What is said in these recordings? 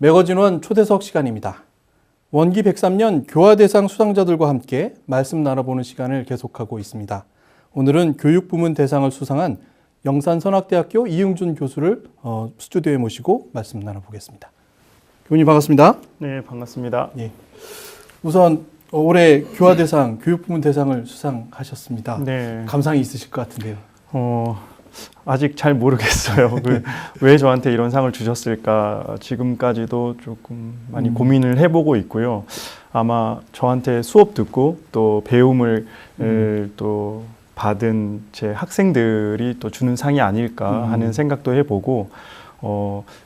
매거진원 초대석 시간입니다. 원기 103년 교화대상 수상자들과 함께 말씀 나눠보는 시간을 계속하고 있습니다. 오늘은 교육부문 대상을 수상한 영산선악대학교 이응준 교수를 스튜디오에 모시고 말씀 나눠보겠습니다. 교수님 반갑습니다. 네, 반갑습니다. 예. 우선 올해 교화대상, 교육부문 대상을 수상하셨습니다. 네. 감상이 있으실 것 같은데요. 아직 잘 모르겠어요. 왜 저한테 이런 상을 주셨을까 지금까지도 조금 많이 고민을 해보고 있고요. 아마 저한테 수업 듣고 또 배움을 또 받은 제 학생들이 또 주는 상이 아닐까 하는 생각도 해보고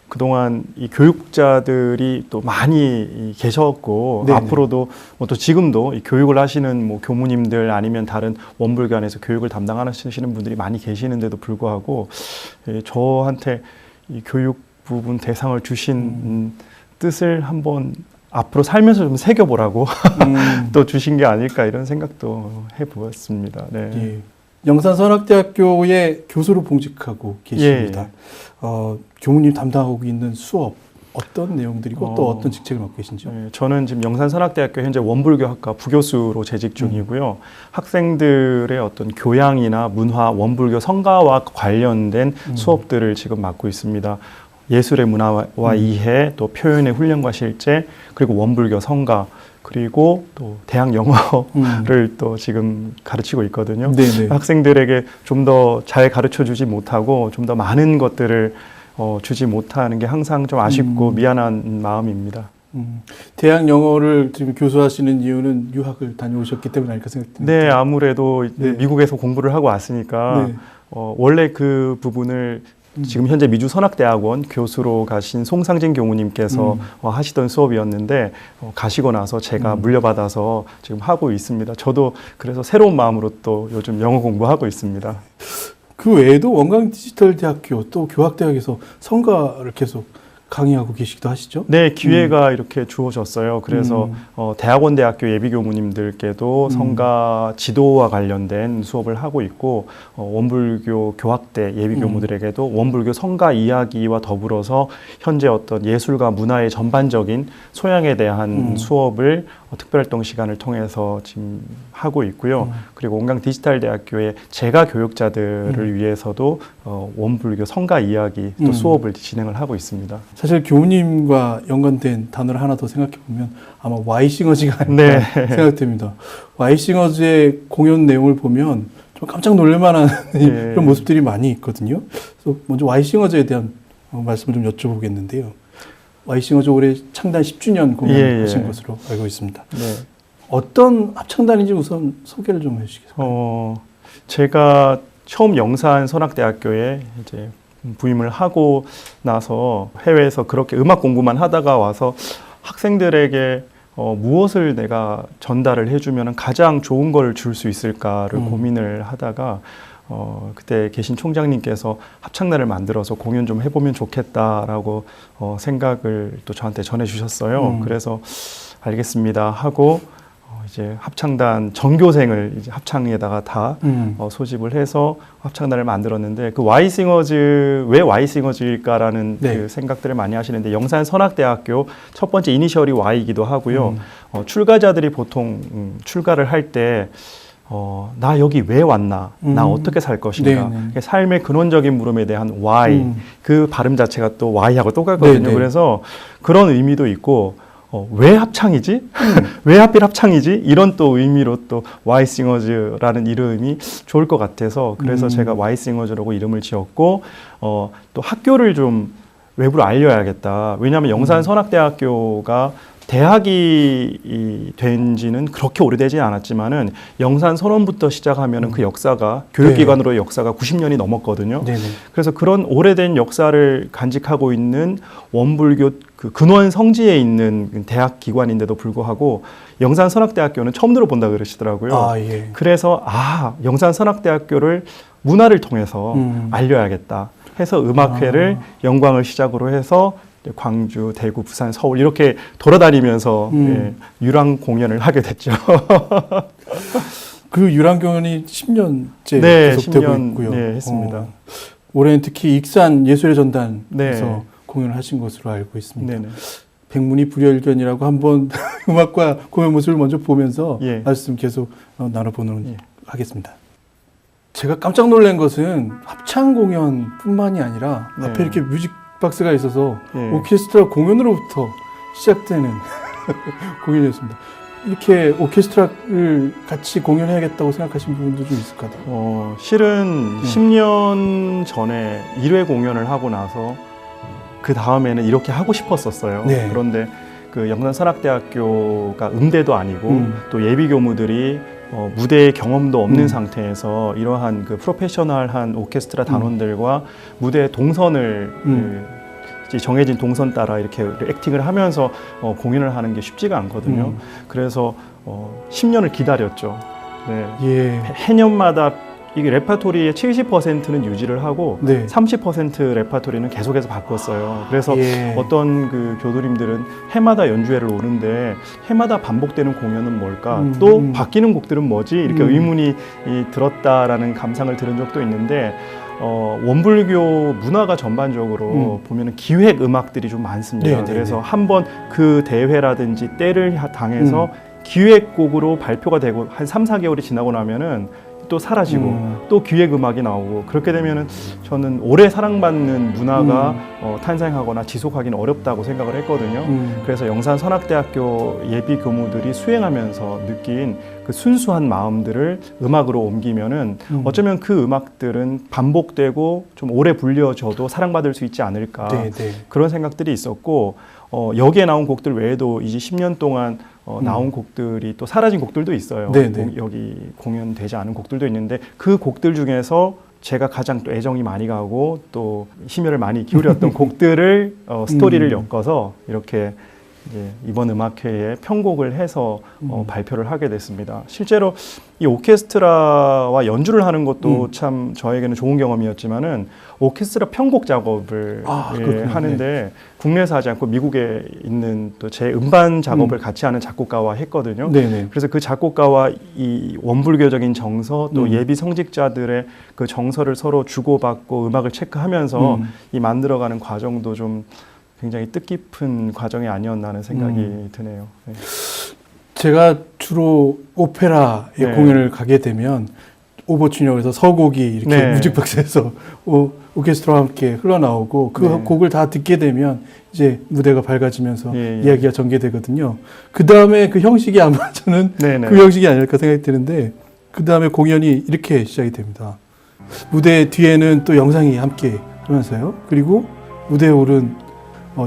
그동안 이 교육자들이 또 많이 계셨고 네네. 앞으로도 또 지금도 이 교육을 하시는 교무님들 아니면 다른 원불교 안에서 교육을 담당하시는 분들이 많이 계시는데도 불구하고 저한테 이 교육 부분 대상을 주신 뜻을 한번 앞으로 살면서 좀 새겨보라고 또 주신 게 아닐까 이런 생각도 해보았습니다. 네. 예. 영산선악대학교의 교수로 봉직하고 계십니다. 교무님 담당하고 있는 수업 어떤 내용들이고 또 어떤 직책을 맡고 계신지요? 네, 저는 지금 영산선악대학교 현재 원불교학과 부교수로 재직 중이고요. 학생들의 어떤 교양이나 문화, 원불교 성가와 관련된 수업들을 지금 맡고 있습니다. 예술의 문화와 이해, 또 표현의 훈련과 실제, 그리고 원불교 성가, 그리고 또 대학 영어를 또 지금 가르치고 있거든요. 네네. 학생들에게 좀 더 잘 가르쳐 주지 못하고 좀 더 많은 것들을 주지 못하는 게 항상 좀 아쉽고 미안한 마음입니다. 대학 영어를 지금 교수하시는 이유는 유학을 다녀오셨기 때문에 아닐까 생각됩니다. 네, 아무래도 네. 미국에서 공부를 하고 왔으니까 네. 원래 그 부분을 지금 현재 미주선악대학원 교수로 가신 송상진 교무님께서 하시던 수업이었는데 가시고 나서 제가 물려받아서 지금 하고 있습니다. 저도 그래서 새로운 마음으로 또 요즘 영어 공부하고 있습니다. 그 외에도 원광디지털대학교 또 교학대학에서 성가를 계속 강의하고 계시기도 하시죠? 네, 기회가 이렇게 주어졌어요. 그래서 대학원대학교 예비교무님들께도 성가 지도와 관련된 수업을 하고 있고 원불교 교학대 예비교무들에게도 원불교 성가 이야기와 더불어서 현재 어떤 예술과 문화의 전반적인 소양에 대한 수업을 특별활동 시간을 통해서 지금 하고 있고요. 그리고 원광디지털대학교의 재가 교육자들을 위해서도 원불교 성가 이야기 또 수업을 진행을 하고 있습니다. 사실 교우님과 연관된 단어를 하나 더 생각해 보면 아마 Y싱어즈가 아닐까 네. 생각됩니다. Y싱어즈의 공연 내용을 보면 좀 깜짝 놀랄 만한 네. 그런 모습들이 많이 있거든요. 그래서 먼저 Y싱어즈에 대한 말씀을 좀 여쭤보겠는데요. Y싱어즈 올해 창단 10주년 공연하신 것으로 알고 있습니다. 네. 어떤 합창단인지 우선 소개를 좀 해주시겠어요? 제가 처음 영산선악대학교에 이제 부임을 하고 나서 해외에서 그렇게 음악 공부만 하다가 와서 학생들에게 무엇을 내가 전달을 해주면 가장 좋은 걸 줄 수 있을까를 고민을 하다가 그때 계신 총장님께서 합창단을 만들어서 공연 좀 해보면 좋겠다라고 생각을 또 저한테 전해주셨어요. 그래서 알겠습니다 하고 이제 합창단 전교생을 이제 합창에다가 다 소집을 해서 합창단을 만들었는데 그 Y싱어즈 왜 Y싱어즈일까라는 네. 그 생각들을 많이 하시는데 영산선악대학교 첫 번째 이니셜이 Y이기도 하고요. 출가자들이 보통 출가를 할 때 나 여기 왜 왔나? 나 어떻게 살 것인가? 삶의 근원적인 물음에 대한 why, 그 발음 자체가 또 Y하고 똑같거든요. 네네. 그래서 그런 의미도 있고 왜 합창이지? 왜 하필 합창이지? 이런 또 의미로 또 Y싱어즈라는 이름이 좋을 것 같아서 그래서 제가 Y싱어즈라고 이름을 지었고 또 학교를 좀 외부로 알려야겠다. 왜냐하면 영산선악대학교가 대학이 된 지는 그렇게 오래되지 않았지만은 영산선원부터 시작하면은 그 역사가 교육기관으로의 역사가 90년이 넘었거든요. 네네. 그래서 그런 오래된 역사를 간직하고 있는 원불교 그 근원 성지에 있는 대학 기관인데도 불구하고 영산선악대학교는 처음 들어본다 그러시더라고요. 아, 예. 그래서 영산선악대학교를 문화를 통해서 알려야겠다 해서 음악회를 영광을 시작으로 해서 광주, 대구, 부산, 서울 이렇게 돌아다니면서 유랑 공연을 하게 됐죠. 그 유랑 공연이 10년째 네, 계속되고 10년 있고요. 네, 했습니다. 올해는 특히 익산 예술의 전단에서 네. 공연을 하신 것으로 알고 있습니다. 네네. 백문이 불여일견이라고 한번 음악과 공연 모습을 먼저 보면서 예. 말씀 계속 나눠보도록 예. 하겠습니다. 제가 깜짝 놀란 것은 합창 공연뿐만이 아니라 네. 앞에 이렇게 뮤직박스가 있어서 예. 오케스트라 공연으로부터 시작되는 공연이었습니다. 이렇게 오케스트라를 같이 공연해야겠다고 생각하신 부분도 좀 있을 것 같아요. 실은 10년 전에 1회 공연을 하고 나서 그 다음에는 이렇게 하고 싶었었어요. 네. 그런데 그 영산선악대학교가 음대도 아니고 또 예비 교무들이 무대의 경험도 없는 상태에서 이러한 그 프로페셔널한 오케스트라 단원들과 무대 동선을 이제 정해진 동선 따라 이렇게 액팅을 하면서 공연을 하는 게 쉽지가 않거든요. 그래서 10년을 기다렸죠. 네. 예. 해년마다 이게 레파토리의 70%는 유지를 하고 네. 30% 레파토리는 계속해서 바꿨어요. 그래서 예. 어떤 그 교도님들은 해마다 연주회를 오는데 해마다 반복되는 공연은 뭘까? 또 또 바뀌는 곡들은 뭐지? 이렇게 의문이 들었다라는 감상을 들은 적도 있는데 원불교 문화가 전반적으로 보면은 기획 음악들이 좀 많습니다. 네, 네, 그래서 네. 한번 그 대회라든지 때를 당해서 기획곡으로 발표가 되고 한 3, 4개월이 지나고 나면은 또 사라지고 또 기획 음악이 나오고 그렇게 되면은 저는 오래 사랑받는 문화가 탄생하거나 지속하기는 어렵다고 생각을 했거든요. 그래서 영산선악대학교 예비 교무들이 수행하면서 느낀 그 순수한 마음들을 음악으로 옮기면은 어쩌면 그 음악들은 반복되고 좀 오래 불려져도 사랑받을 수 있지 않을까. 네, 네. 그런 생각들이 있었고 여기에 나온 곡들 외에도 이제 10년 동안 나온 곡들이 또 사라진 곡들도 있어요. 네, 네. 여기 공연되지 않은 곡들도 있는데 그 곡들 중에서 제가 가장 또 애정이 많이 가고 또 심혈을 많이 기울였던 곡들을 스토리를 엮어서 이렇게 이제 이번 음악회에 편곡을 해서 발표를 하게 됐습니다. 실제로 이 오케스트라와 연주를 하는 것도 참 저에게는 좋은 경험이었지만은 오케스트라 편곡 작업을 하는데 국내에서 하지 않고 미국에 있는 또 제 음반 작업을 같이 하는 작곡가와 했거든요. 네네. 그래서 그 작곡가와 이 원불교적인 정서 또 예비 성직자들의 그 정서를 서로 주고받고 음악을 체크하면서 이 만들어가는 과정도 좀 굉장히 뜻깊은 과정이 아니었나 하는 생각이 드네요. 네. 제가 주로 오페라의 네. 공연을 가게 되면 오버추니라고 해서 서곡이 이렇게 네. 뮤직박스에서 오케스트라와 함께 흘러나오고 그 네. 곡을 다 듣게 되면 이제 무대가 밝아지면서 예, 예. 이야기가 전개되거든요. 그 다음에 그 형식이 아마 저는 네네. 그 형식이 아닐까 생각이 드는데 그 다음에 공연이 이렇게 시작이 됩니다. 무대 뒤에는 또 영상이 함께 하면서요. 그리고 무대에 오른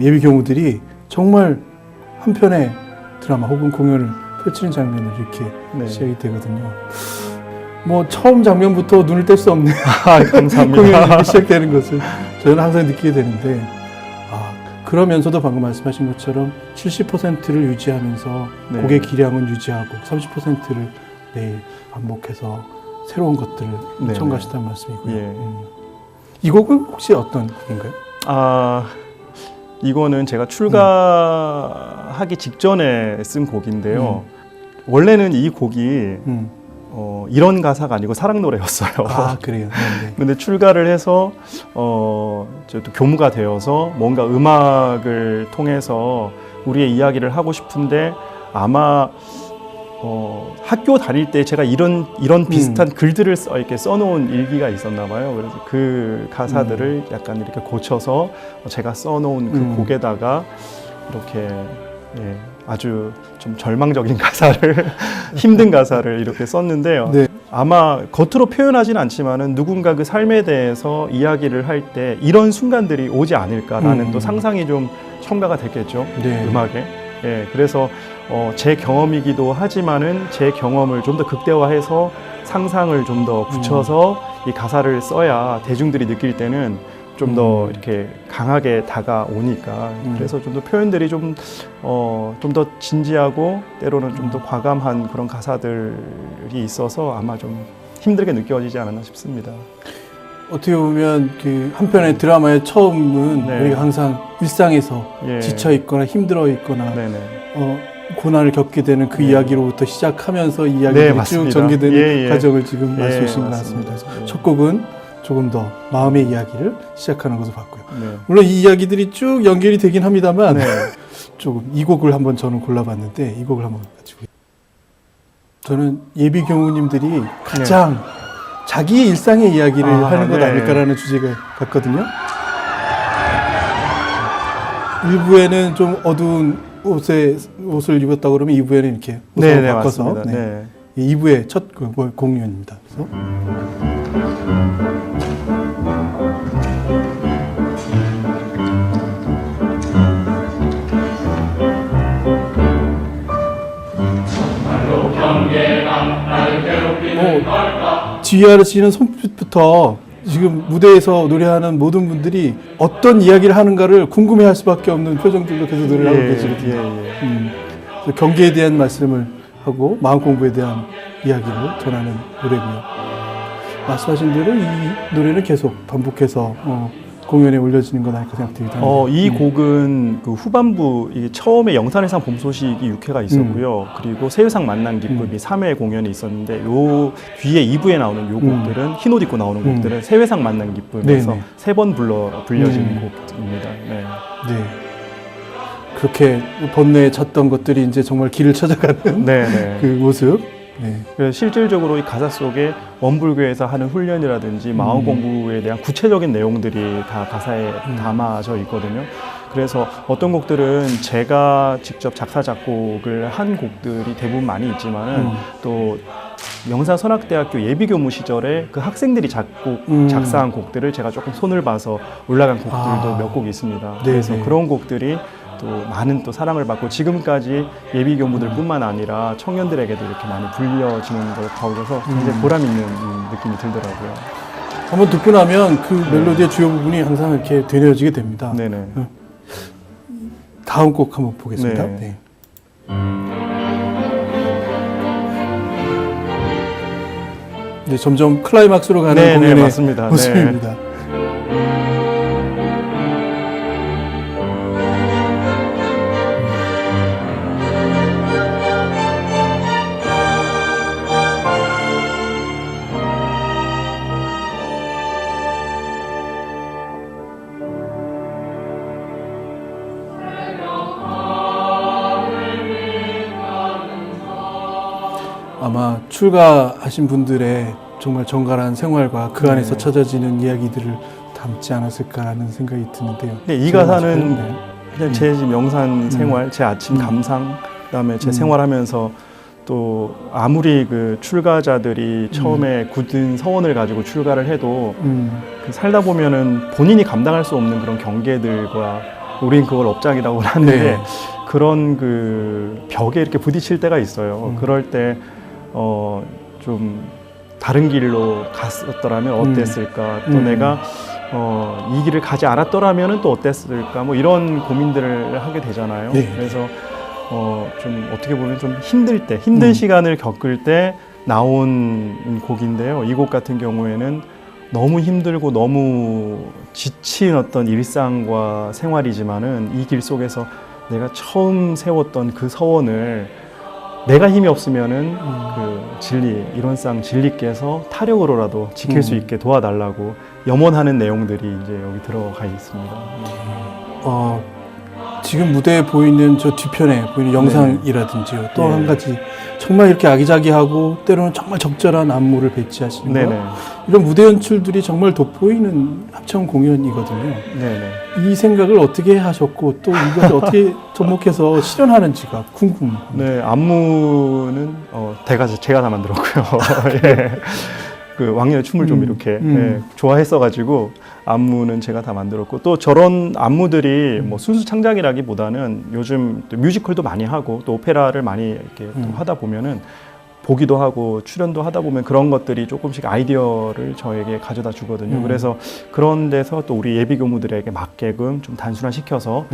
예비 교무들이 정말 한 편의 드라마 혹은 공연을 펼치는 장면을 이렇게 네. 시작이 되거든요. 뭐 처음 장면부터 눈을 뗄 수 없는 감사합니다. 공연이 시작되는 것을 저는 항상 느끼게 되는데 그러면서도 방금 말씀하신 것처럼 70%를 유지하면서 네. 곡의 기량은 유지하고 30%를 매일 반복해서 새로운 것들을 네. 첨가하시다는 말씀이고요. 예. 이 곡은 혹시 어떤 곡인가요? 이거는 제가 출가하기 직전에 쓴 곡인데요. 원래는 이 곡이 이런 가사가 아니고 사랑 노래였어요. 그래요. 네. 근데 출가를 해서 또 교무가 되어서 뭔가 음악을 통해서 우리의 이야기를 하고 싶은데 아마 학교 다닐 때 제가 이런 비슷한 글들을 이렇게 써놓은 일기가 있었나 봐요. 그래서 그 가사들을 약간 이렇게 고쳐서 제가 써놓은 그 곡에다가 이렇게 아주 좀 절망적인 가사를 힘든 가사를 이렇게 썼는데요. 네. 아마 겉으로 표현하진 않지만은 누군가 그 삶에 대해서 이야기를 할 때 이런 순간들이 오지 않을까라는 또 상상이 좀 첨가가 됐겠죠. 네. 음악에. 그래서 제 경험이기도 하지만은 제 경험을 좀 더 극대화해서 상상을 좀 더 붙여서 이 가사를 써야 대중들이 느낄 때는 좀 더 이렇게 강하게 다가오니까 그래서 좀 더 표현들이 좀 더 진지하고 때로는 좀 더 과감한 그런 가사들이 있어서 아마 좀 힘들게 느껴지지 않았나 싶습니다. 어떻게 보면 그 한편의 드라마의 처음은 네. 우리가 항상 일상에서 지쳐 있거나 힘들어 있거나 네네. 고난을 겪게 되는 그 이야기로부터 시작하면서 이야기들이 쭉 전개되는 과정을 지금 말씀하신 것 같습니다. 첫 곡은 조금 더 마음의 이야기를 시작하는 것을 봤고요. 네. 물론 이 이야기들이 쭉 연결이 되긴 합니다만 네. 조금 이 곡을 한번 저는 골라봤는데 이 곡을 한번 가지고 저는 예비 교우님들이 가장 자기의 일상의 이야기를 하는 것 네. 아닐까라는 주제가 같거든요. 일부에는 좀 어두운 옷을 입었다 그러면 2부에는 이렇게 옷을 네, 바꿔서 맞습니다. 네. 2부의 첫 공연입니다. 그래서 GRC는 손빛부터 지금 무대에서 노래하는 모든 분들이 어떤 이야기를 하는가를 궁금해할 수밖에 없는 표정들로 계속 노래를 하고 계시거든요. 그래서 경계에 대한 말씀을 하고 마음 공부에 대한 이야기를 전하는 노래고요. 말씀하신 대로 이 노래는 계속 반복해서 공연에 올려지는 건 아닐까 생각됩니다. 이 곡은 그 후반부 이게 처음에 영산회상 봄 소식이 6회가 있었고요. 그리고 새우상 만난 기쁨이 3회 공연이 있었는데 요 뒤에 2부에 나오는 요 곡들은 흰 옷 입고 나오는 곡들은 새우상 만난 기쁨에서 네네. 3번 불려진 곡입니다. 네. 네. 그렇게 번뇌에 찼던 것들이 이제 정말 길을 찾아가는 네. 그 모습. 네. 그래서 실질적으로 이 가사 속에 원불교에서 하는 훈련이라든지 마음 공부에 대한 구체적인 내용들이 다 가사에 담아져 있거든요. 그래서 어떤 곡들은 제가 직접 작사 작곡을 한 곡들이 대부분 많이 있지만은 또 영산선악대학교 예비교무 시절에 그 학생들이 작사한 곡들을 제가 조금 손을 봐서 올라간 곡들도 몇 곡 있습니다. 그래서 네네. 그런 곡들이 또 많은 또 사랑을 받고 지금까지 예비교무들뿐만 아니라 청년들에게도 이렇게 많이 불려지는 걸 보고서 굉장히 보람 있는 느낌이 들더라고요. 한번 듣고 나면 그 멜로디의 주요 부분이 항상 이렇게 되뇌어지게 됩니다. 네네. 다음 곡 한번 보겠습니다. 네. 네. 이제 점점 클라이막스로 가는 네, 공연의 맞습니다. 모습입니다. 아마 출가하신 분들의 정말 정갈한 생활과 그 안에서 찾아지는 이야기들을 담지 않았을까라는 생각이 드는데요. 네, 이 가사는 그냥 제 지금 영산 생활, 제 아침 감상, 그다음에 제 생활하면서 또 아무리 그 출가자들이 처음에 굳은 서원을 가지고 출가를 해도 그 살다 보면은 본인이 감당할 수 없는 그런 경계들과 우린 그걸 업장이라고 하는데 네. 그런 그 벽에 이렇게 부딪힐 때가 있어요. 그럴 때 좀 다른 길로 갔었더라면 어땠을까? 또 내가 이 길을 가지 않았더라면 또 어땠을까? 뭐 이런 고민들을 하게 되잖아요. 네. 그래서 좀 어떻게 보면 좀 힘들 때, 힘든 시간을 겪을 때 나온 곡인데요. 이 곡 같은 경우에는 너무 힘들고 너무 지친 어떤 일상과 생활이지만은 이 길 속에서 내가 처음 세웠던 그 서원을 내가 힘이 없으면은 그 진리, 이론상 진리께서 타력으로라도 지킬 수 있게 도와달라고 염원하는 내용들이 이제 여기 들어가 있습니다. 지금 무대에 보이는 저 뒤편에 보이는 영상이라든지요. 또 한 가지 정말 이렇게 아기자기하고 때로는 정말 적절한 안무를 배치하시는 거. 이런 무대 연출들이 정말 돋보이는 합창 공연이거든요. 이 생각을 어떻게 하셨고 또 이것을 어떻게 접목해서 실현하는지가 궁금합니다. 네, 안무는 제가 다 만들었고요. 예. 그 왕년에 춤을 좀 이렇게 좋아했어가지고 안무는 제가 다 만들었고 또 저런 안무들이 뭐 순수 창작이라기보다는 요즘 또 뮤지컬도 많이 하고 또 오페라를 많이 이렇게 또 하다 보면은 보기도 하고 출연도 하다 보면 그런 것들이 조금씩 아이디어를 저에게 가져다 주거든요. 그래서 그런 데서 또 우리 예비교무들에게 맞게끔 좀 단순화시켜서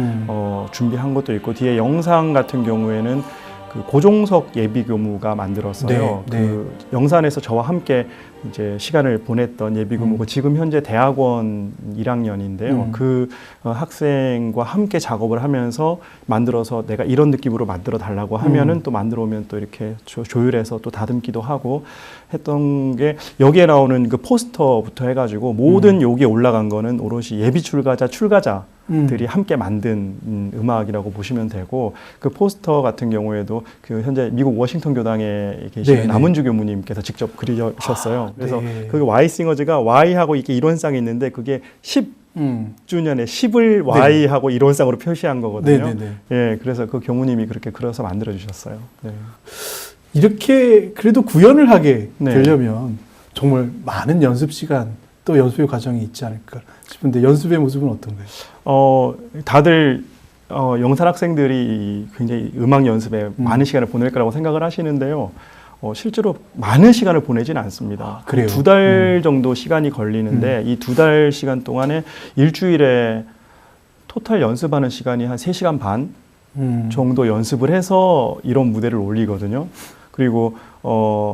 준비한 것도 있고 뒤에 영상 같은 경우에는 그 고종석 예비교무가 만들었어요. 네, 그 영산에서 저와 함께 이제 시간을 보냈던 예비교무고 지금 현재 대학원 1학년인데요. 그 학생과 함께 작업을 하면서 만들어서 내가 이런 느낌으로 만들어 달라고 하면은 또 만들어 오면 또 이렇게 조율해서 또 다듬기도 하고 했던 게 여기에 나오는 그 포스터부터 해가지고 모든 여기에 올라간 거는 오롯이 예비 출가자들이 함께 만든 음악이라고 보시면 되고 그 포스터 같은 경우에도 그 현재 미국 워싱턴 교당에 계신 네, 남은주 교무님께서 직접 그리셨어요. 그래서 네. 그 Y싱어즈가 Y하고 이렇게 이론상이 있는데 그게 10주년에 10을 Y하고 이론상으로 표시한 거거든요. 네네네. 예, 그래서 그 교무님이 그렇게 그려서 만들어 주셨어요. 네. 이렇게 그래도 구현을 하게 네. 되려면 정말 많은 연습 시간 또 연습의 과정이 있지 않을까 싶은데 연습의 모습은 어떤가요? 다들 영산 학생들이 굉장히 음악 연습에 많은 시간을 보낼 거라고 생각을 하시는데요. 실제로 많은 시간을 보내진 않습니다. 그래요? 2달 정도 시간이 걸리는데 이 2달 시간 동안에 일주일에 토탈 연습하는 시간이 한 3시간 반 정도 연습을 해서 이런 무대를 올리거든요. 그리고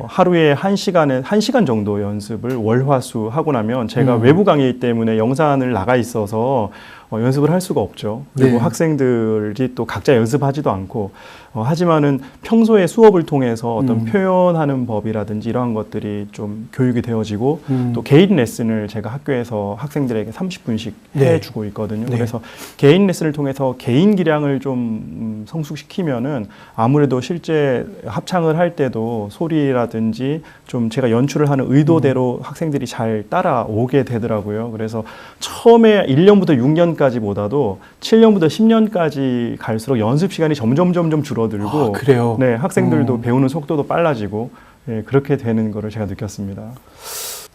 하루에 1시간 정도 연습을 월화수 하고 나면 제가 외부 강의 때문에 영산을 나가 있어서 연습을 할 수가 없죠. 그리고 네. 학생들이 또 각자 연습하지도 않고 하지만은 평소에 수업을 통해서 어떤 표현하는 법이라든지 이러한 것들이 좀 교육이 되어지고 또 개인 레슨을 제가 학교에서 학생들에게 30분씩 네. 해주고 있거든요. 네. 그래서 개인 레슨을 통해서 개인 기량을 좀 성숙시키면은 아무래도 실제 합창을 할 때도 소리라든지 좀 제가 연출을 하는 의도대로 학생들이 잘 따라오게 되더라고요. 그래서 처음에 1년부터 6년까지보다도 7년부터 10년까지 갈수록 연습 시간이 점점 줄어들고 아, 그래요? 네, 학생들도 배우는 속도도 빨라지고 예, 그렇게 되는 거를 제가 느꼈습니다.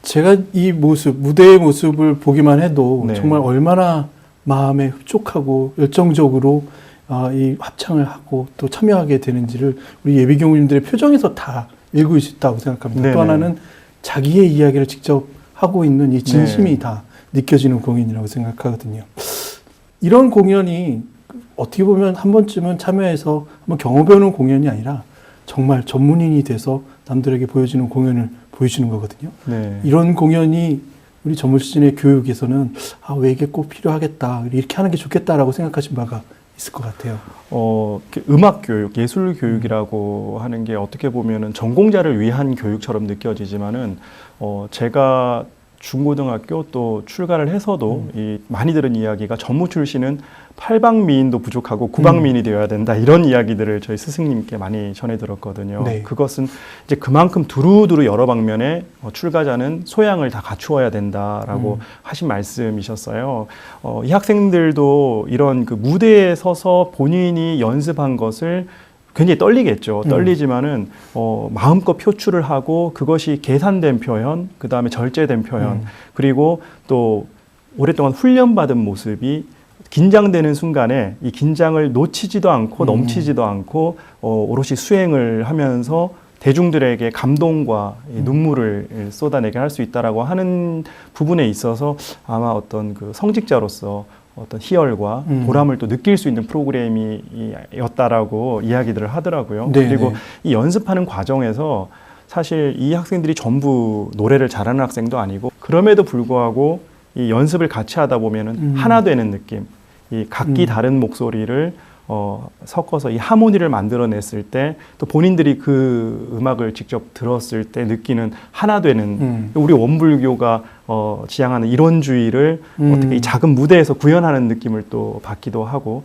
제가 이 모습, 무대의 모습을 보기만 해도 네. 정말 얼마나 마음에 흡족하고 열정적으로 이 합창을 하고 또 참여하게 되는지를 우리 예비교무님들의 표정에서 다 읽을 수 있다고 생각합니다. 네네. 또 하나는 자기의 이야기를 직접 하고 있는 이 진심이 네. 다 느껴지는 공연이라고 생각하거든요. 이런 공연이 어떻게 보면 한 번쯤은 참여해서 한번 경험해보는 공연이 아니라 정말 전문인이 돼서 남들에게 보여주는 공연을 보여주는 거거든요. 네. 이런 공연이 우리 전문 수준의 교육에서는 왜 이게 꼭 필요하겠다, 이렇게 하는 게 좋겠다라고 생각하신 바가 있을 것 같아요. 음악 교육, 예술 교육이라고 하는 게 어떻게 보면은 전공자를 위한 교육처럼 느껴지지만은 제가 중고등학교 또 출가를 해서도 이 많이 들은 이야기가 전무 출신은 팔방미인도 부족하고 구방미인이 되어야 된다 이런 이야기들을 저희 스승님께 많이 전해 들었거든요. 네. 그것은 이제 그만큼 두루두루 여러 방면에 출가자는 소양을 다 갖추어야 된다라고 하신 말씀이셨어요. 이 학생들도 이런 그 무대에 서서 본인이 연습한 것을 굉장히 떨리겠죠. 떨리지만은 마음껏 표출을 하고 그것이 계산된 표현, 그 다음에 절제된 표현, 그리고 또 오랫동안 훈련받은 모습이 긴장되는 순간에 이 긴장을 놓치지도 않고 넘치지도 않고 오롯이 수행을 하면서 대중들에게 감동과 눈물을 쏟아내게 할 수 있다라고 하는 부분에 있어서 아마 어떤 그 성직자로서 어떤 희열과 보람을 또 느낄 수 있는 프로그램이었다라고 이야기들을 하더라고요. 네, 그리고 네. 이 연습하는 과정에서 사실 이 학생들이 전부 노래를 잘하는 학생도 아니고 그럼에도 불구하고 이 연습을 같이 하다 보면은 하나 되는 느낌, 이 각기 다른 목소리를 섞어서 이 하모니를 만들어냈을 때 또 본인들이 그 음악을 직접 들었을 때 느끼는 하나 되는 우리 원불교가 지향하는 이론주의를 어떻게 이 작은 무대에서 구현하는 느낌을 또 받기도 하고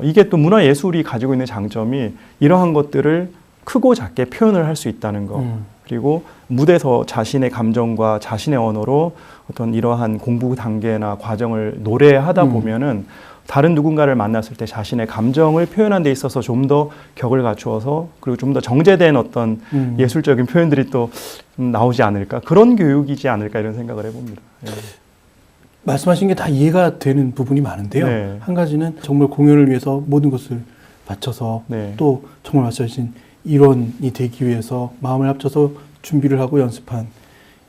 이게 또 문화예술이 가지고 있는 장점이 이러한 것들을 크고 작게 표현을 할 수 있다는 거 그리고 무대에서 자신의 감정과 자신의 언어로 어떤 이러한 공부 단계나 과정을 노래하다 보면은 다른 누군가를 만났을 때 자신의 감정을 표현하는 데 있어서 좀 더 격을 갖추어서 그리고 좀 더 정제된 어떤 예술적인 표현들이 또 나오지 않을까 그런 교육이지 않을까 이런 생각을 해봅니다. 예. 말씀하신 게 다 이해가 되는 부분이 많은데요. 네. 한 가지는 정말 공연을 위해서 모든 것을 바쳐서 네. 또 정말 말씀하신 일원이 되기 위해서 마음을 합쳐서 준비를 하고 연습한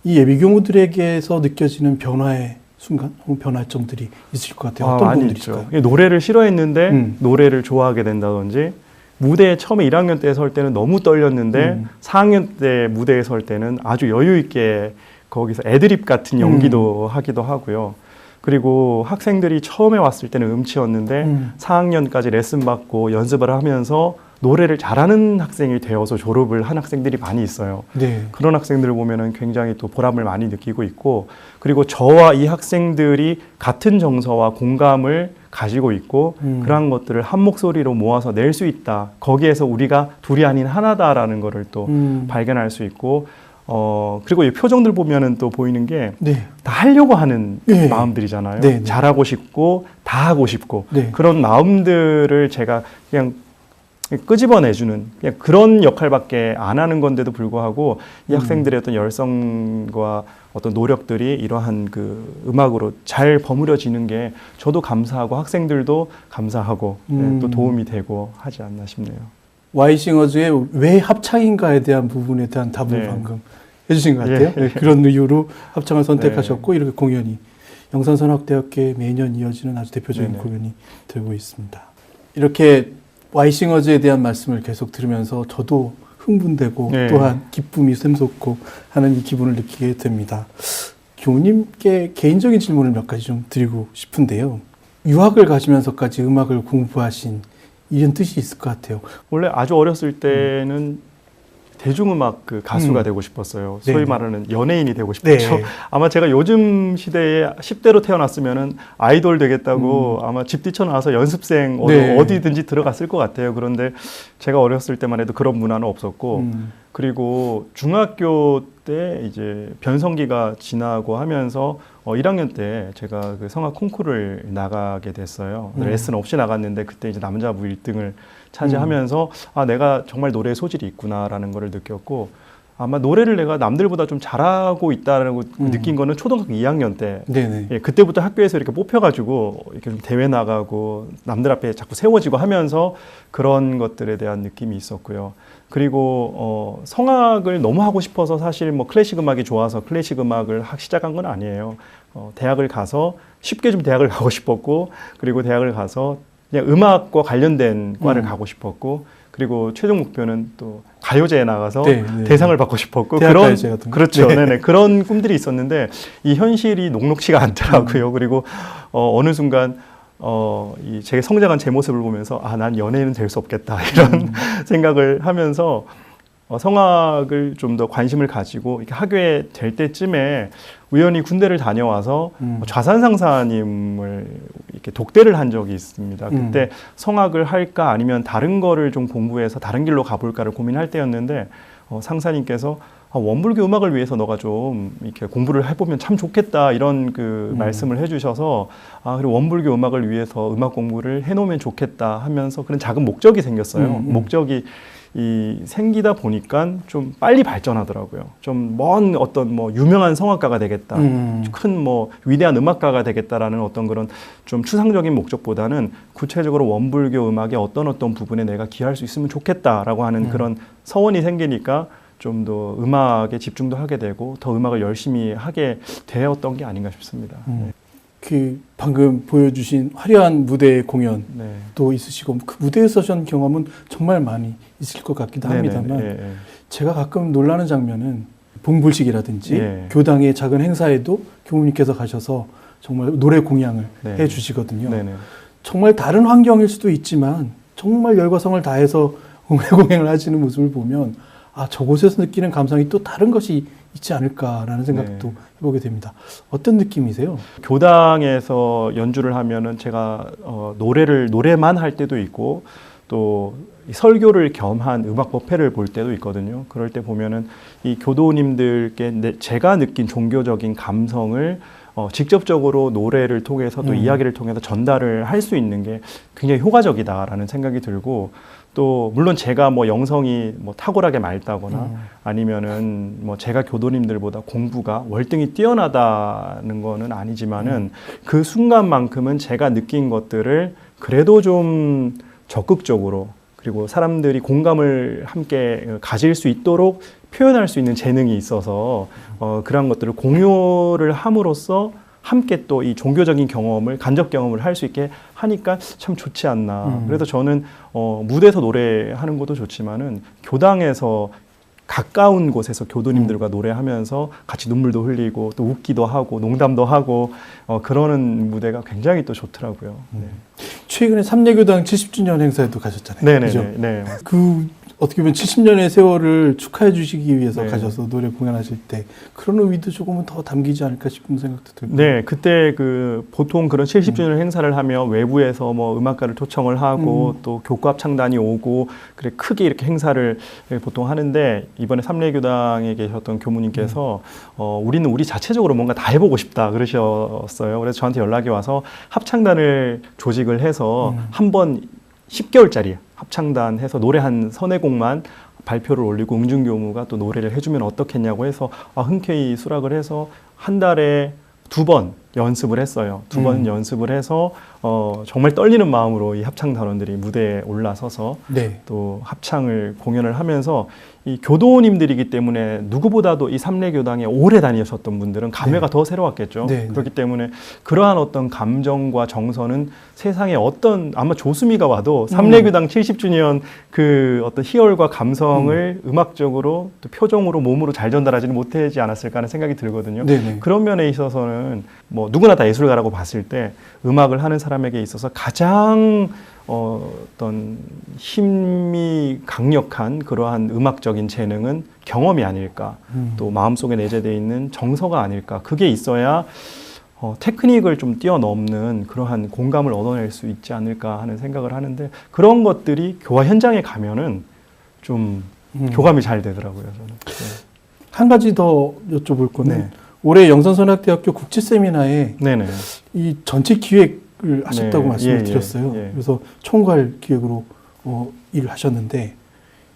이 예비교무들에게서 느껴지는 변화의 순간 혹은 변화점들이 있을 것 같아요. 어떤 많이 부분들이 있죠. 있을까요? 노래를 싫어했는데 노래를 좋아하게 된다든지 무대에 처음에 1학년 때 설 때는 너무 떨렸는데 4학년 때 무대에 설 때는 아주 여유 있게 거기서 애드립 같은 연기도 하기도 하고요. 그리고 학생들이 처음에 왔을 때는 음치였는데 4학년까지 레슨 받고 연습을 하면서 노래를 잘하는 학생이 되어서 졸업을 한 학생들이 많이 있어요. 네. 그런 학생들을 보면은 굉장히 또 보람을 많이 느끼고 있고, 그리고 저와 이 학생들이 같은 정서와 공감을 가지고 있고 그러한 것들을 한 목소리로 모아서 낼 수 있다. 거기에서 우리가 둘이 아닌 하나다라는 거를 또 발견할 수 있고, 그리고 이 표정들 보면은 또 보이는 게 네. 다 하려고 하는 네. 마음들이잖아요. 네, 네. 잘하고 싶고 다 하고 싶고 네. 그런 마음들을 제가 그냥 끄집어내주는 그냥 그런 역할밖에 안 하는 건데도 불구하고 이 학생들의 어떤 열성과 어떤 노력들이 이러한 그 음악으로 잘 버무려지는 게 저도 감사하고 학생들도 감사하고 또 도움이 되고 하지 않나 싶네요. Y싱어즈의 왜 합창인가에 대한 부분에 대한 답을 네. 방금 해주신 것 같아요. 네, 그런 이유로 합창을 선택하셨고 이렇게 공연이 영산선악대학교에 매년 이어지는 아주 대표적인 네네. 공연이 되고 있습니다. 이렇게 Y싱어즈에 대한 말씀을 계속 들으면서 저도 흥분되고 네. 또한 기쁨이 샘솟고 하는 이 기분을 느끼게 됩니다. 교우님께 개인적인 질문을 몇 가지 좀 드리고 싶은데요. 유학을 가시면서까지 음악을 공부하신 이런 뜻이 있을 것 같아요. 원래 아주 어렸을 때는 대중음악 그 가수가 되고 싶었어요. 소위 네. 말하는 연예인이 되고 싶었죠. 네. 아마 제가 요즘 시대에 10대로 태어났으면은 아이돌 되겠다고 아마 집 뛰쳐나와서 연습생 네. 어디든지 들어갔을 것 같아요. 그런데 제가 어렸을 때만 해도 그런 문화는 없었고 그리고 중학교 때 이제 변성기가 지나고 하면서 1학년 때 제가 그 성악 콩쿠르를 나가게 됐어요. 레슨 없이 나갔는데 그때 이제 남자부 1등을 차지하면서 아, 내가 정말 노래에 소질이 있구나라는 거를 느꼈고, 아마 노래를 내가 남들보다 좀 잘하고 있다라고 느낀 거는 초등학교 2학년 때. 네네. 예, 그때부터 학교에서 이렇게 뽑혀가지고 이렇게 좀 대회 나가고 남들 앞에 자꾸 세워지고 하면서 그런 것들에 대한 느낌이 있었고요. 그리고 성악을 너무 하고 싶어서 사실 뭐 클래식 음악이 좋아서 클래식 음악을 시작한 건 아니에요. 대학을 가서 쉽게 좀 대학을 가고 싶었고, 그리고 대학을 가서 그냥 음악과 관련된 과를 가고 싶었고, 그리고 최종 목표는 또 가요제에 나가서 네, 네. 대상을 받고 싶었고, 대학 그런 가요제 같은 거. 그렇죠, 네. 네네 그런 꿈들이 있었는데 이 현실이 녹록치가 않더라고요. 그리고 어느 순간 이 제 성장한 제 모습을 보면서 아, 난 연예인은 될 수 없겠다 이런 생각을 하면서 성악을 좀 더 관심을 가지고 이렇게 하게 될 때쯤에 우연히 군대를 다녀와서 좌산상사님을 이렇게 독대를 한 적이 있습니다. 그때 성악을 할까 아니면 다른 거를 좀 공부해서 다른 길로 가볼까를 고민할 때였는데 상사님께서 원불교 음악을 위해서 너가 좀 이렇게 공부를 해보면 참 좋겠다 이런 그 말씀을 해주셔서 그리고 원불교 음악을 위해서 음악 공부를 해놓으면 좋겠다 하면서 그런 작은 목적이 생겼어요. 목적이 생기다 보니까 좀 빨리 발전하더라고요. 좀 먼 어떤 뭐 유명한 성악가가 되겠다, 큰 뭐 위대한 음악가가 되겠다라는 어떤 그런 좀 추상적인 목적보다는 구체적으로 원불교 음악의 어떤 부분에 내가 기여할 수 있으면 좋겠다라고 하는 그런 서원이 생기니까 좀 더 음악에 집중도 하게 되고 더 음악을 열심히 하게 되었던 게 아닌가 싶습니다. 그 방금 보여주신 화려한 무대 공연도 네. 있으시고 그 무대에서 하신 경험은 정말 많이 있을 것 같기도 합니다만 예, 예. 제가 가끔 놀라는 장면은 봉불식이라든지 예. 교당의 작은 행사에도 교우님께서 가셔서 정말 노래 공양을 네. 해주시거든요. 네네. 정말 다른 환경일 수도 있지만 정말 열과 성을 다해서 노래 공양을 하시는 모습을 보면 아, 저곳에서 느끼는 감성이 또 다른 것이 있지 않을까라는 생각도 해보게 됩니다. 어떤 느낌이세요? 교당에서 연주를 하면은 제가 노래만 할 때도 있고 또 설교를 겸한 음악 법회를 볼 때도 있거든요. 그럴 때 보면은 이 교도님들께 제가 느낀 종교적인 감성을 직접적으로 노래를 통해서 또 이야기를 통해서 전달을 할 수 있는 게 굉장히 효과적이다라는 생각이 들고, 또 물론 제가 뭐 영성이 뭐 탁월하게 맑다거나 아니면은 뭐 제가 교도님들보다 공부가 월등히 뛰어나다는 거는 아니지만은 그 순간만큼은 제가 느낀 것들을 그래도 좀 적극적으로 그리고 사람들이 공감을 함께 가질 수 있도록 표현할 수 있는 재능이 있어서 그런 것들을 공유를 함으로써 함께 또 이 종교적인 경험을 간접 경험을 할 수 있게 하니까 참 좋지 않나. 그래서 저는 무대에서 노래하는 것도 좋지만은 교당에서 가까운 곳에서 교도님들과 노래하면서 같이 눈물도 흘리고 또 웃기도 하고 농담도 하고 그러는 무대가 굉장히 또 좋더라고요. 네. 최근에 삼례교당 70주년 행사에도 가셨잖아요. 네네네. 그죠? 네. 그 어떻게 보면 70년의 세월을 축하해 주시기 위해서 네. 가셔서 노래 공연하실 때 그런 의미도 조금은 더 담기지 않을까 싶은 생각도 들고. 네, 그때 그 보통 그런 70주년 행사를 하면 외부에서 뭐 음악가를 초청을 하고 또 교과 합창단이 오고 그래 크게 이렇게 행사를 보통 하는데 이번에 삼례교당에 계셨던 교무님께서 우리는 우리 자체적으로 뭔가 다 해보고 싶다 그러셨어요. 그래서 저한테 연락이 와서 합창단을 조직을 해서 한번 10개월짜리 합창단 해서 노래 한 서너 곡만 발표를 올리고 응준교무가 또 노래를 해주면 어떻겠냐고 해서 흔쾌히 수락을 해서 한 달에 2번 연습을 했어요. 2번 연습을 해서 정말 떨리는 마음으로 이 합창단원들이 무대에 올라서서 네. 또 합창을 공연을 하면서 이 교도님들이기 때문에 누구보다도 이 삼례교당에 오래 다니셨던 분들은 감회가 더 새로웠겠죠. 네, 그렇기 때문에 그러한 어떤 감정과 정서는 세상에 어떤 아마 조수미가 와도 삼례교당 70주년 그 어떤 희열과 감성을 음악적으로 또 표정으로 몸으로 잘 전달하지는 못하지 않았을까 하는 생각이 들거든요. 네네. 그런 면에 있어서는 뭐 누구나 다 예술가라고 봤을 때 음악을 하는 사람에게 있어서 가장 어떤 힘이 강력한 그러한 음악적인 재능은 경험이 아닐까, 또 마음속에 내재되어 있는 정서가 아닐까. 그게 있어야 테크닉을 좀 뛰어넘는 그러한 공감을 얻어낼 수 있지 않을까 하는 생각을 하는데 그런 것들이 교화 현장에 가면은 좀 교감이 잘 되더라고요. 저는. 네. 한 가지 더 여쭤볼 거는 네. 올해 영산선악대학교 국제세미나에 네네. 이 전체 기획을 하셨다고 네. 말씀을 예, 드렸어요. 예. 그래서 총괄 기획으로 일을 하셨는데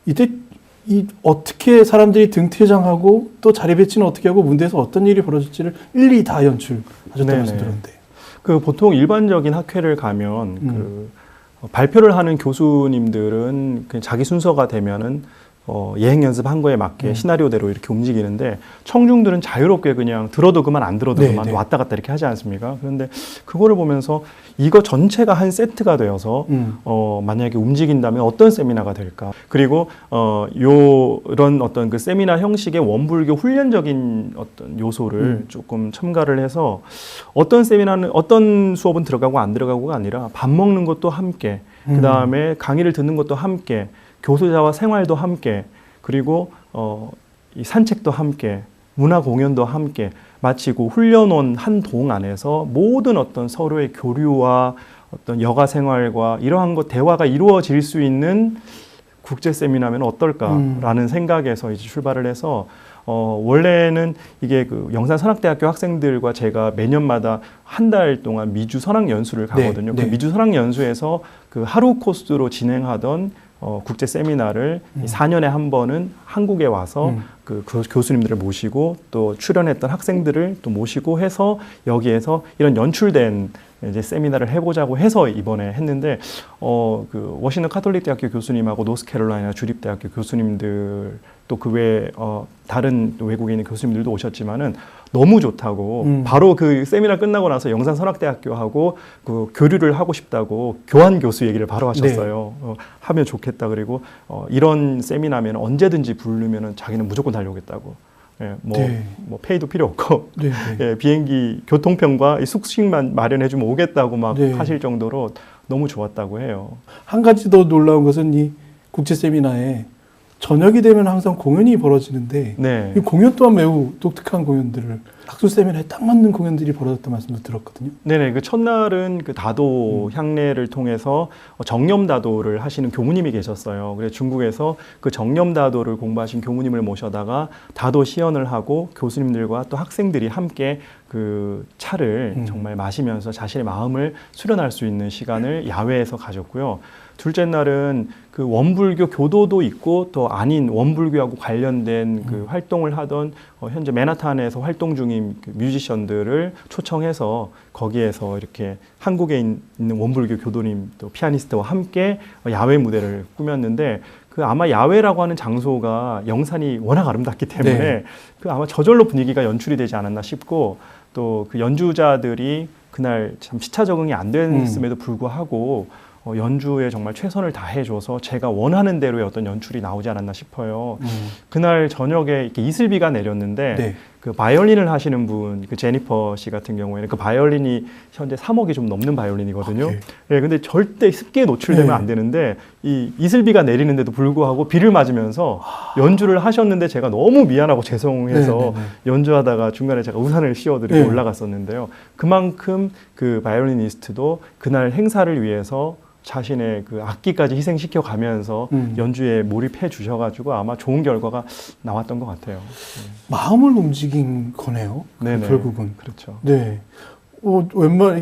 이때 이 어떻게 사람들이 등퇴장하고 또 자리 배치는 어떻게 하고 무대에서 어떤 일이 벌어질지를 일일이 다 연출하셨다고 네네. 말씀 들었는데. 그 보통 일반적인 학회를 가면 그 발표를 하는 교수님들은 그냥 자기 순서가 되면은 예행 연습한 거에 맞게 시나리오대로 이렇게 움직이는데 청중들은 자유롭게 그냥 들어도 그만 안 들어도 네, 그만 네. 왔다 갔다 이렇게 하지 않습니까? 그런데 그거를 보면서 이거 전체가 한 세트가 되어서 만약에 움직인다면 어떤 세미나가 될까? 그리고 이런 어떤 그 세미나 형식의 원불교 훈련적인 어떤 요소를 조금 첨가를 해서 어떤 세미나는 어떤 수업은 들어가고 안 들어가고가 아니라 밥 먹는 것도 함께 그 다음에 강의를 듣는 것도 함께 교수자와 생활도 함께 그리고 이 산책도 함께 문화 공연도 함께 마치고 훈련원 한 동 안에서 모든 어떤 서로의 교류와 어떤 여가 생활과 이러한 것 대화가 이루어질 수 있는 국제 세미나면 어떨까라는 생각에서 이제 출발을 해서 원래는 이게 그 영산선악대학교 학생들과 제가 매년마다 한 달 동안 미주 선악 연수를 가거든요. 네, 네. 그 미주 선악 연수에서 그 하루 코스로 진행하던 국제 세미나를 4년에 한 번은 한국에 와서 그 교수님들을 모시고 또 출연했던 학생들을 또 모시고 해서 여기에서 이런 연출된 이제 세미나를 해보자고 해서 이번에 했는데 그 워싱턴 카톨릭 대학교 교수님하고 노스캐롤라이나 주립대학교 교수님들 또 그 외에 다른 외국에 있는 교수님들도 오셨지만은 너무 좋다고 바로 그 세미나 끝나고 나서 영산선악대학교하고 그 교류를 하고 싶다고 교환 교수 얘기를 바로 하셨어요. 네. 하면 좋겠다. 그리고 이런 세미나면 언제든지 부르면은 자기는 무조건 달려오겠다고. 예, 뭐 페이도 필요 없고 네, 네. 예, 비행기 교통편과 이 숙식만 마련해주면 오겠다고 막 네. 하실 정도로 너무 좋았다고 해요. 한 가지 더 놀라운 것은 이 국제 세미나에 저녁이 되면 항상 공연이 벌어지는데 네. 이 공연 또한 매우 독특한 공연들을 학술 세미나에 딱 맞는 공연들이 벌어졌다는 말씀도 들었거든요. 네네. 그 첫날은 그 다도 향례를 통해서 정념다도를 하시는 교무님이 계셨어요. 그래서 중국에서 그 정념다도를 공부하신 교무님을 모셔다가 다도 시연을 하고 교수님들과 또 학생들이 함께 그 차를 정말 마시면서 자신의 마음을 수련할 수 있는 시간을 야외에서 가졌고요. 둘째 날은 그 원불교 교도도 있고 또 아닌 원불교하고 관련된 그 활동을 하던 현재 맨하탄에서 활동 중인 그 뮤지션들을 초청해서 거기에서 이렇게 한국에 있는 원불교 교도님 또 피아니스트와 함께 야외 무대를 꾸몄는데 그 아마 야외라고 하는 장소가 영산이 워낙 아름답기 때문에 네. 그 아마 저절로 분위기가 연출이 되지 않았나 싶고 또 그 연주자들이 그날 참 시차 적응이 안 됐음에도 불구하고 연주에 정말 최선을 다해줘서 제가 원하는 대로의 어떤 연출이 나오지 않았나 싶어요. 그날 저녁에 이렇게 이슬비가 내렸는데 네. 그 바이올린을 하시는 분, 그 제니퍼 씨 같은 경우에는 그 바이올린이 현재 3억이 좀 넘는 바이올린이거든요. 오케이. 네, 근데 절대 습기에 노출되면 네. 안 되는데 이 이슬비가 내리는데도 불구하고 비를 맞으면서 연주를 하셨는데 제가 너무 미안하고 죄송해서 네, 네, 네. 연주하다가 중간에 제가 우산을 씌워드리고 네. 올라갔었는데요. 그만큼 그 바이올리니스트도 그날 행사를 위해서 자신의 그 악기까지 희생시켜 가면서 연주에 몰입해 주셔가지고 아마 좋은 결과가 나왔던 것 같아요. 마음을 움직인 거네요. 네네. 결국은. 그렇죠. 네.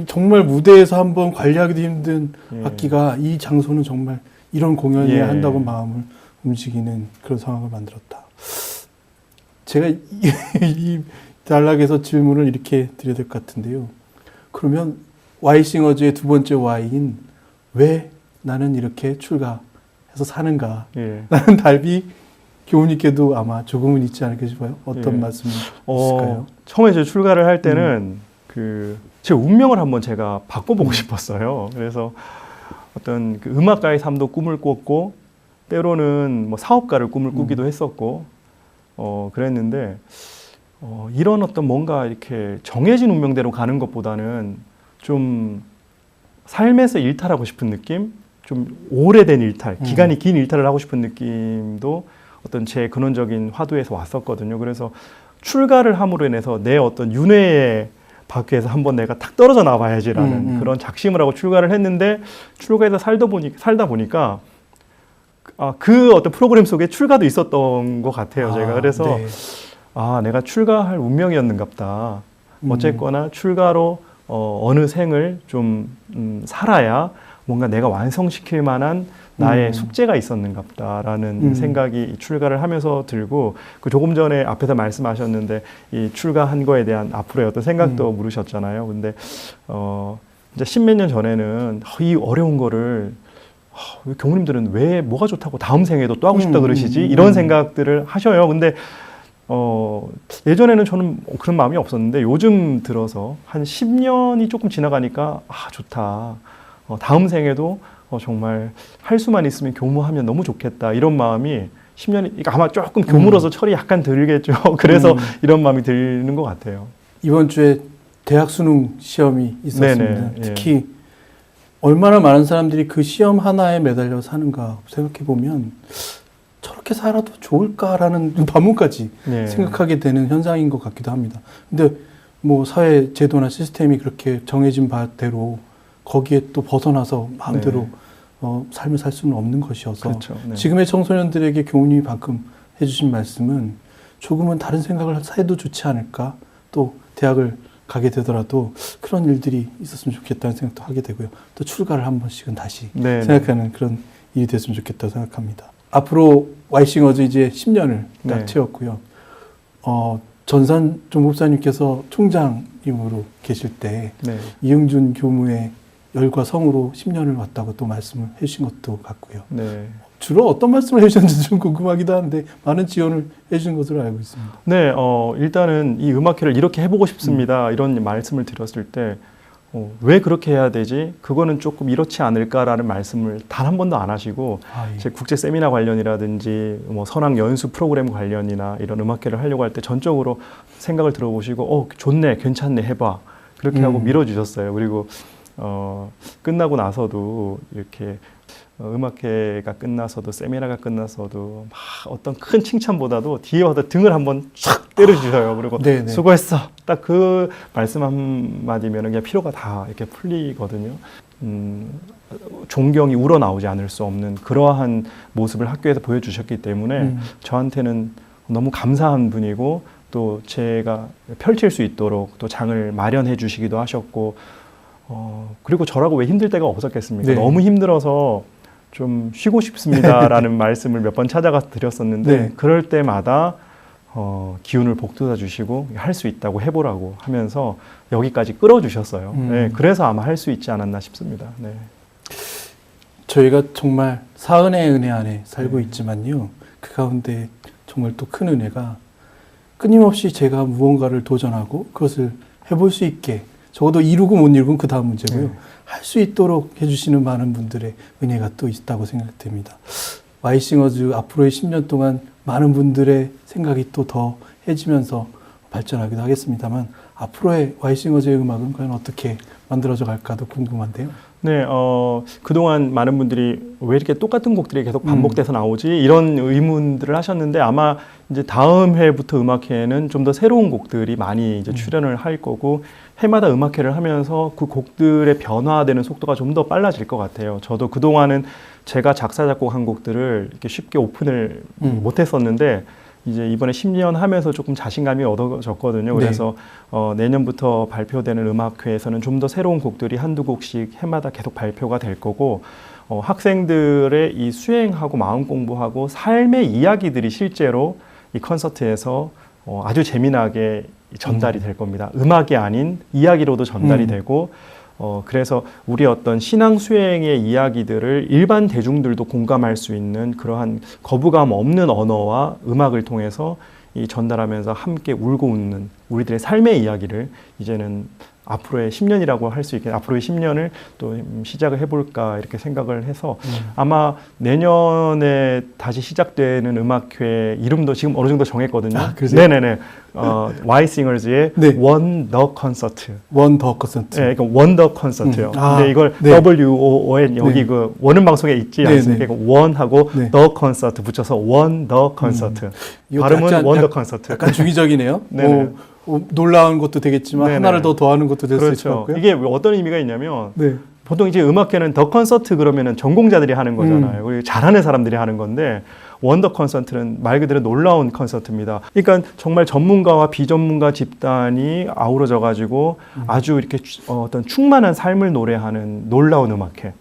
정말 무대에서 한번 관리하기도 힘든 예. 악기가 이 장소는 정말 이런 공연을 예. 한다고 마음을 움직이는 그런 상황을 만들었다. 제가 이 단락에서 질문을 이렇게 드려야 될 것 같은데요. 그러면 Y싱어즈의 두 번째 Y인 왜 나는 이렇게 출가해서 사는가? 예. 라는 답이 교우님께도 아마 조금은 있지 않을까 싶어요. 어떤 예. 말씀이 있을까요? 처음에 저 출가를 할 때는 제 운명을 한번 제가 바꿔보고 싶었어요. 그래서 어떤 그 음악가의 삶도 꿈을 꿨고 때로는 뭐 사업가를 꿈을 꾸기도 했었고 그랬는데 이런 어떤 뭔가 이렇게 정해진 운명대로 가는 것보다는 좀 삶에서 일탈하고 싶은 느낌, 좀 오래된 일탈, 기간이 긴 일탈을 하고 싶은 느낌도 어떤 제 근원적인 화두에서 왔었거든요. 그래서 출가를 함으로 인해서 내 어떤 윤회의 밖에서 한번 내가 탁 떨어져 나와야지라는 그런 작심을 하고 출가를 했는데 출가해서 살다 보니까 그 어떤 프로그램 속에 출가도 있었던 것 같아요. 제가 그래서 네. 내가 출가할 운명이었는갑다. 어쨌거나 출가로 어느 생을 좀 살아야 뭔가 내가 완성시킬 만한 나의 숙제가 있었는갑다라는 생각이 생각을 하면서 들고 그 조금 전에 앞에서 말씀하셨는데 이 출가한 거에 대한 앞으로의 어떤 생각도 물으셨잖아요. 근데 이제 십몇 년 전에는 이 어려운 거를 교무님들은 왜 뭐가 좋다고 다음 생에도 또 하고 싶다 그러시지 이런 생각들을 하셔요. 근데 예전에는 저는 그런 마음이 없었는데 요즘 들어서 한 10년이 조금 지나가니까 좋다. 다음 생에도 정말 할 수만 있으면 교무하면 너무 좋겠다. 이런 마음이 10년이 그러니까 아마 조금 교무로서 철이 약간 들겠죠. 그래서 이런 마음이 드는 것 같아요. 이번 주에 대학 수능 시험이 있었습니다. 네네, 예. 특히 얼마나 많은 사람들이 그 시험 하나에 매달려 사는가 생각해 보면 저렇게 살아도 좋을까라는 반문까지 예. 생각하게 되는 현상인 것 같기도 합니다. 근데 뭐 사회 제도나 시스템이 그렇게 정해진 바대로 거기에 또 벗어나서 마음대로 삶을 살 수는 없는 것이어서 그렇죠. 네. 지금의 청소년들에게 교훈이 방금 해주신 말씀은 조금은 다른 생각을 해도 좋지 않을까, 또 대학을 가게 되더라도 그런 일들이 있었으면 좋겠다는 생각도 하게 되고요. 또 출가를 한 번씩은 다시 네네. 생각하는 그런 일이 됐으면 좋겠다고 생각합니다. 앞으로 Y싱어즈 이제 10년을 딱 네. 채웠고요. 전산 종목사님께서 총장님으로 계실 때 네. 이응준 교무의 열과 성으로 10년을 왔다고 또 말씀을 해주신 것도 같고요. 네. 주로 어떤 말씀을 해주셨는지 좀 궁금하기도 한데 많은 지원을 해주신 것으로 알고 있습니다. 네, 일단은 이 음악회를 이렇게 해보고 싶습니다. 이런 말씀을 드렸을 때, 왜 그렇게 해야 되지? 그거는 조금 이렇지 않을까라는 말씀을 단 한 번도 안 하시고, 예. 제 국제 세미나 관련이라든지, 뭐 선악 연수 프로그램 관련이나 이런 음악회를 하려고 할 때 전적으로 생각을 들어보시고, 좋네, 괜찮네, 해봐. 그렇게 하고 밀어주셨어요. 그리고, 끝나고 나서도 이렇게 음악회가 끝나서도 세미나가 끝나서도 막 어떤 큰 칭찬보다도 뒤에 와서 등을 한번 촥 때려주셔요. 그리고 네네. 수고했어. 딱 그 말씀 한마디면 그냥 피로가 다 이렇게 풀리거든요. 존경이 우러나오지 않을 수 없는 그러한 모습을 학교에서 보여주셨기 때문에 저한테는 너무 감사한 분이고 또 제가 펼칠 수 있도록 또 장을 마련해 주시기도 하셨고 그리고 저라고 왜 힘들 때가 없었겠습니까? 네. 너무 힘들어서 좀 쉬고 싶습니다라는 말씀을 몇 번 찾아가서 드렸었는데 네. 그럴 때마다 기운을 북돋아 주시고 할 수 있다고 해보라고 하면서 여기까지 끌어주셨어요. 네, 그래서 아마 할 수 있지 않았나 싶습니다. 네. 저희가 정말 사은의 은혜 안에 살고 있지만요. 그 가운데 정말 또 큰 은혜가 끊임없이 제가 무언가를 도전하고 그것을 해볼 수 있게 적어도 이루고 못 이루고는 그 다음 문제고요. 네. 할 수 있도록 해주시는 많은 분들의 은혜가 또 있다고 생각됩니다. 와이싱어즈 앞으로의 10년 동안 많은 분들의 생각이 또 더해지면서 발전하기도 하겠습니다만 앞으로의 와이싱어즈의 음악은 과연 어떻게 만들어져 갈까도 궁금한데요. 네, 그동안 많은 분들이 왜 이렇게 똑같은 곡들이 계속 반복돼서 나오지? 이런 의문들을 하셨는데 아마 이제 다음 회부터 음악회에는 좀 더 새로운 곡들이 많이 이제 출연을 할 거고 해마다 음악회를 하면서 그 곡들의 변화되는 속도가 좀 더 빨라질 것 같아요. 저도 그동안은 제가 작사, 작곡한 곡들을 이렇게 쉽게 오픈을 못 했었는데 이제 이번에 10년 하면서 조금 자신감이 얻어졌거든요. 그래서 내년부터 발표되는 음악회에서는 좀 더 새로운 곡들이 한두 곡씩 해마다 계속 발표가 될 거고 학생들의 이 수행하고 마음 공부하고 삶의 이야기들이 실제로 이 콘서트에서 아주 재미나게 전달이 될 겁니다. 음악이 아닌 이야기로도 전달이 되고 그래서 우리 어떤 신앙 수행의 이야기들을 일반 대중들도 공감할 수 있는 그러한 거부감 없는 언어와 음악을 통해서 이 전달하면서 함께 울고 웃는 우리들의 삶의 이야기를 이제는 앞으로의 10년이라고 할 수 있게 앞으로의 10년을 또 시작을 해볼까 이렇게 생각을 해서 아마 내년에 다시 시작되는 음악회 이름도 지금 어느 정도 정했거든요. 네네네. 와이싱어즈의 네. 원더 콘서트. 원더 콘서트. 네, 그러니까 원더 콘서트요. 아, 근데 이걸 네. WOON 여기 네. 그 원음 방송에 있지 네, 않습니까? 네. 원하고 네. 더 콘서트 붙여서 원더 콘서트. 이거 발음은 약간- 원더 콘서트. 약간 주기적이네요. 네네. 놀라운 것도 되겠지만 네네. 하나를 더 더하는 것도 될 수 있을 것 그렇죠. 같고요. 이게 어떤 의미가 있냐면 네. 보통 이제 음악회는 더 콘서트 그러면은 전공자들이 하는 거잖아요. 그리고 잘하는 사람들이 하는 건데 원더 콘서트는 말 그대로 놀라운 콘서트입니다. 그러니까 정말 전문가와 비전문가 집단이 아우러져 가지고 아주 이렇게 어떤 충만한 삶을 노래하는 놀라운 음악회.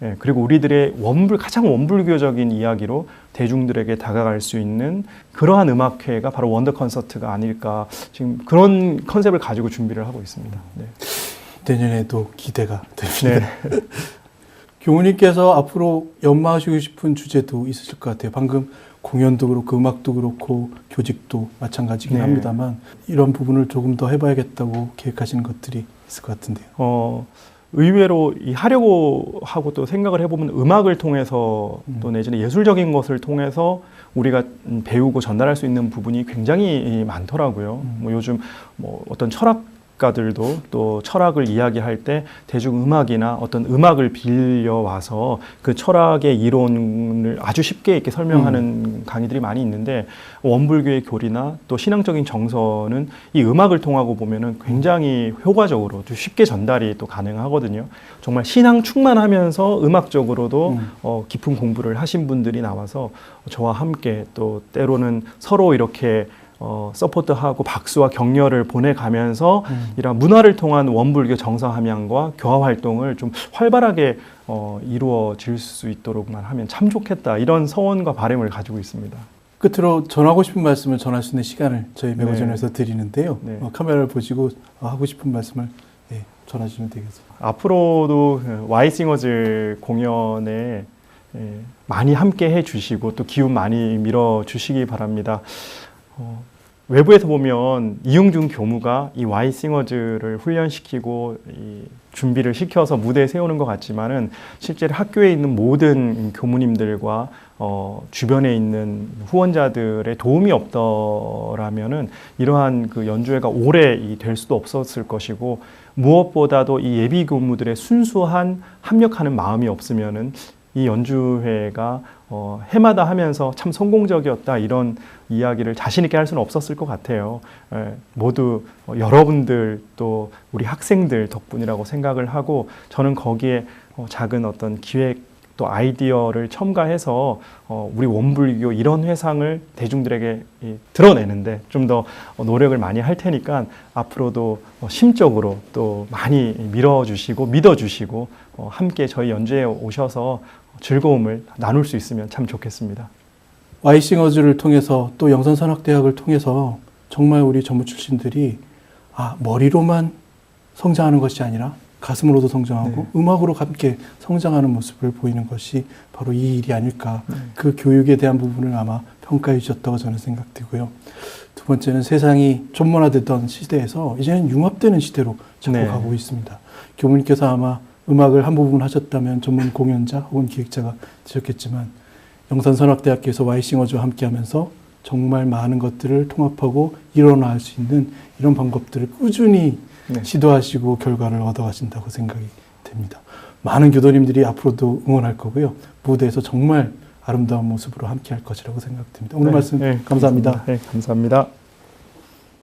예, 그리고 우리들의 가장 원불교적인 이야기로 대중들에게 다가갈 수 있는 그러한 음악회가 바로 원더 콘서트가 아닐까 지금 그런 컨셉을 가지고 준비를 하고 있습니다. 네. 내년에도 기대가 됩니다. 네. 교우님께서 앞으로 연마하시고 싶은 주제도 있으실 것 같아요. 방금 공연도 그렇고 음악도 그렇고 교직도 마찬가지긴 네. 합니다만 이런 부분을 조금 더 해봐야겠다고 계획하시는 것들이 있을 것 같은데요. 의외로 하려고 하고 또 생각을 해보면 음악을 통해서 또 내지는 예술적인 것을 통해서 우리가 배우고 전달할 수 있는 부분이 굉장히 많더라고요. 뭐 요즘 뭐 어떤 철학가들도 또 철학을 이야기할 때 대중음악이나 어떤 음악을 빌려와서 그 철학의 이론을 아주 쉽게 이렇게 설명하는 강의들이 많이 있는데 원불교의 교리나 또 신앙적인 정서는 이 음악을 통하고 보면은 굉장히 효과적으로 또 쉽게 전달이 또 가능하거든요. 정말 신앙 충만하면서 음악적으로도 깊은 공부를 하신 분들이 나와서 저와 함께 또 때로는 서로 이렇게 서포트하고 박수와 격려를 보내가면서 이런 문화를 통한 원불교 정서 함양과 교화 활동을 좀 활발하게 이루어질 수 있도록만 하면 참 좋겠다 이런 서원과 바람을 가지고 있습니다. 끝으로 전하고 싶은 말씀을 전할 수 있는 시간을 저희 매거진에서 네. 드리는데요. 네. 카메라를 보시고 하고 싶은 말씀을 전하시면 되겠습니다. 앞으로도 와이싱어즈 공연에 많이 함께 해주시고 또 기운 많이 밀어주시기 바랍니다. 외부에서 보면 이용준 교무가 이 와이싱어즈를 훈련시키고 이 준비를 시켜서 무대에 세우는 것 같지만은 실제로 학교에 있는 모든 교무님들과 주변에 있는 후원자들의 도움이 없더라면은 이러한 그 연주회가 오래 될 수도 없었을 것이고 무엇보다도 이 예비 교무들의 순수한 합력하는 마음이 없으면은 이 연주회가 해마다 하면서 참 성공적이었다 이런 이야기를 자신 있게 할 수는 없었을 것 같아요. 모두 여러분들 또 우리 학생들 덕분이라고 생각을 하고 저는 거기에 작은 어떤 기획 또 아이디어를 첨가해서 우리 원불교 이런 회상을 대중들에게 드러내는데 좀 더 노력을 많이 할 테니까 앞으로도 심적으로 또 많이 밀어주시고 믿어주시고 함께 저희 연주에 오셔서 즐거움을 나눌 수 있으면 참 좋겠습니다. 와이싱어즈를 통해서 또 영산선학대학을 통해서 정말 우리 전무 출신들이 머리로만 성장하는 것이 아니라 가슴으로도 성장하고 음악으로 함께 성장하는 모습을 보이는 것이 바로 이 일이 아닐까. 그 교육에 대한 부분을 아마 평가해 주셨다고 저는 생각되고요. 두 번째는 세상이 전문화되던 시대에서 이제는 융합되는 시대로 자꾸 가고 있습니다. 교무님께서 아마 음악을 한 부분 하셨다면 전문 공연자 혹은 기획자가 되셨겠지만 영산선악대학교에서 Y싱어즈와 함께하면서 정말 많은 것들을 통합하고 일어날 수 있는 이런 방법들을 꾸준히 시도하시고 결과를 얻어가신다고 생각이 됩니다. 많은 교도님들이 앞으로도 응원할 거고요. 무대에서 정말 아름다운 모습으로 함께할 것이라고 생각됩니다. 오늘 말씀 감사합니다. 감사합니다.